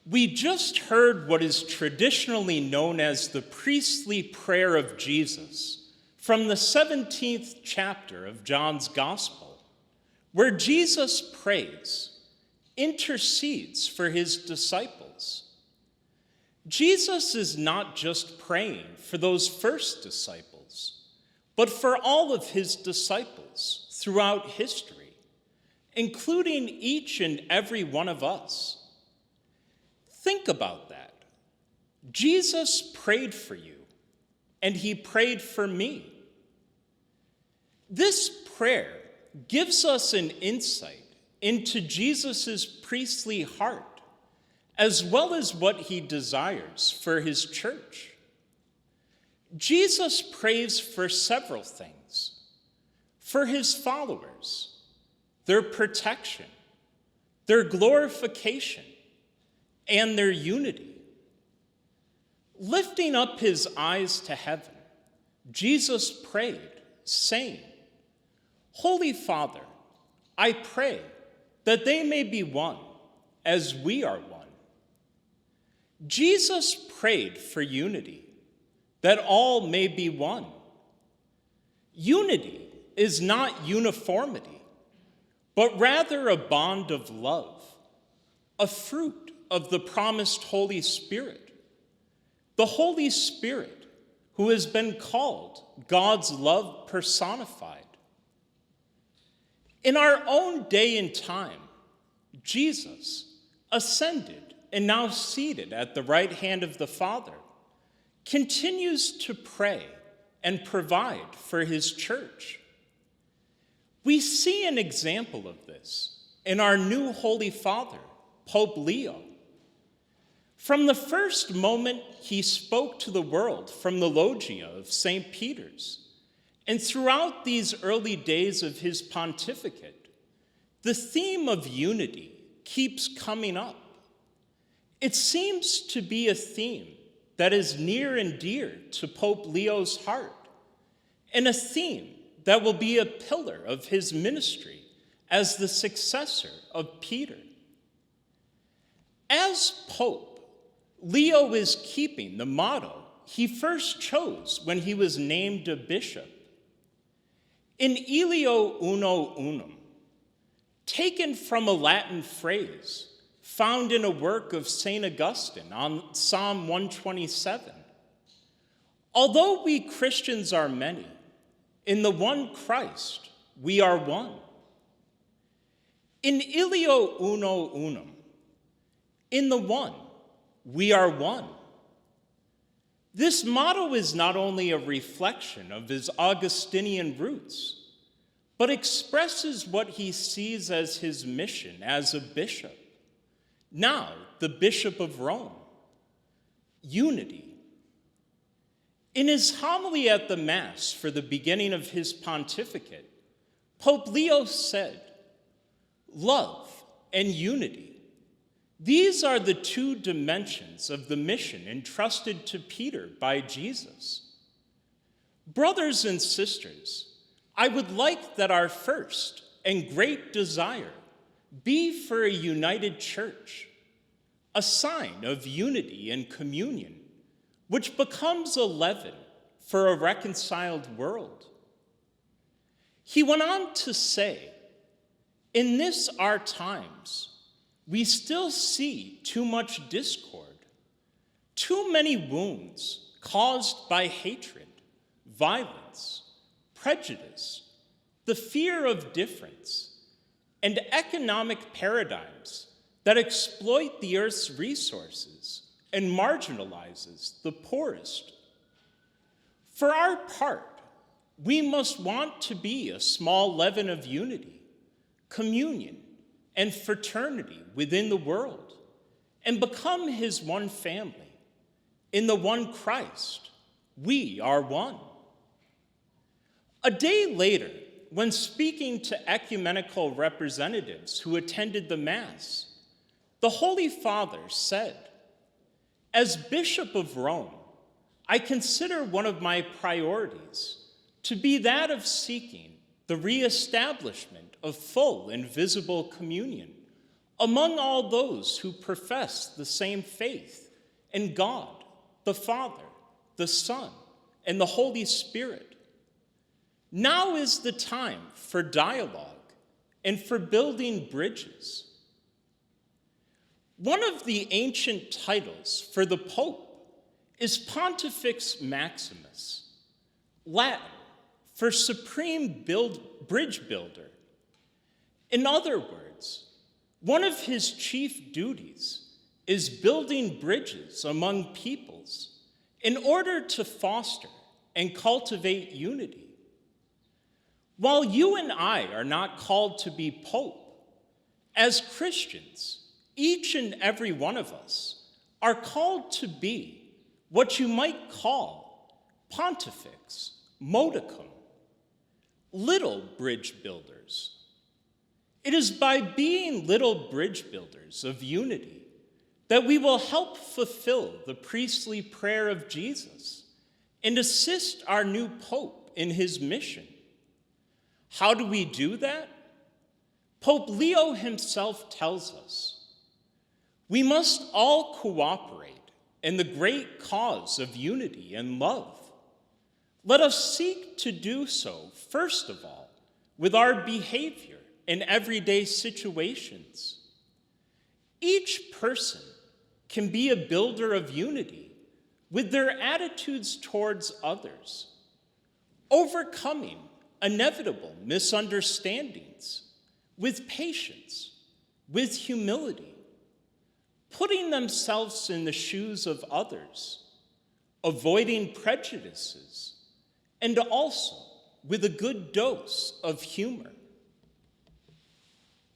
We just heard what is traditionally known as the priestly prayer of Jesus from the 17th chapter of John's Gospel, where Jesus prays, intercedes for his disciples. Jesus is not just praying for those first disciples, but for all of his disciples throughout history, including each and every one of us. Think about that. Jesus prayed for you, and he prayed for me. This prayer gives us an insight into Jesus' priestly heart, as well as what he desires for his church. Jesus prays for several things: for his followers, their protection, their glorification, and their unity. Lifting up his eyes to heaven, Jesus prayed, saying, "Holy Father, I pray that they may be one as we are one." Jesus prayed for unity, that all may be one. Unity is not uniformity, but rather a bond of love, a fruit of the promised Holy Spirit, the Holy Spirit who has been called God's love personified. In our own day and time, Jesus, ascended and now seated at the right hand of the Father, continues to pray and provide for his church. We see an example of this in our new Holy Father, Pope Leo. From the first moment he spoke to the world from the loggia of St. Peter's, and throughout these early days of his pontificate, the theme of unity keeps coming up. It seems to be a theme that is near and dear to Pope Leo's heart, and a theme that will be a pillar of his ministry as the successor of Peter. As Pope, Leo is keeping the motto he first chose when he was named a bishop. In Ilio uno unum, taken from a Latin phrase found in a work of St. Augustine on Psalm 127. Although we Christians are many, in the one Christ we are one. In Ilio uno unum, in the one, we are one. This motto is not only a reflection of his Augustinian roots, but expresses what he sees as his mission as a bishop, now the Bishop of Rome: unity. In his homily at the Mass for the beginning of his pontificate, Pope Leo said, "Love and unity. These are the two dimensions of the mission entrusted to Peter by Jesus. Brothers and sisters, I would like that our first and great desire be for a united church, a sign of unity and communion, which becomes a leaven for a reconciled world." He went on to say, "In this our times, we still see too much discord, too many wounds caused by hatred, violence, prejudice, the fear of difference, and economic paradigms that exploit the earth's resources and marginalizes the poorest. For our part, we must want to be a small leaven of unity, communion, and fraternity within the world, and become his one family. In the one Christ, we are one." A day later, when speaking to ecumenical representatives who attended the Mass, the Holy Father said, "As Bishop of Rome, I consider one of my priorities to be that of seeking the reestablishment of full and visible communion among all those who profess the same faith in God, the Father, the Son, and the Holy Spirit. Now is the time for dialogue and for building bridges. One of the ancient titles for the Pope is Pontifex Maximus, Latin for supreme bridge builder. In other words, one of his chief duties is building bridges among peoples in order to foster and cultivate unity. While you and I are not called to be Pope, as Christians, each and every one of us are called to be what you might call pontifex modicum, little bridge builders. It is by being little bridge builders of unity that we will help fulfill the priestly prayer of Jesus and assist our new Pope in his mission. How do we do that? Pope Leo himself tells us, we must all cooperate in the great cause of unity and love. Let us seek to do so, first of all, with our behavior in everyday situations. Each person can be a builder of unity with their attitudes towards others, overcoming inevitable misunderstandings with patience, with humility, putting themselves in the shoes of others, avoiding prejudices, and also with a good dose of humor.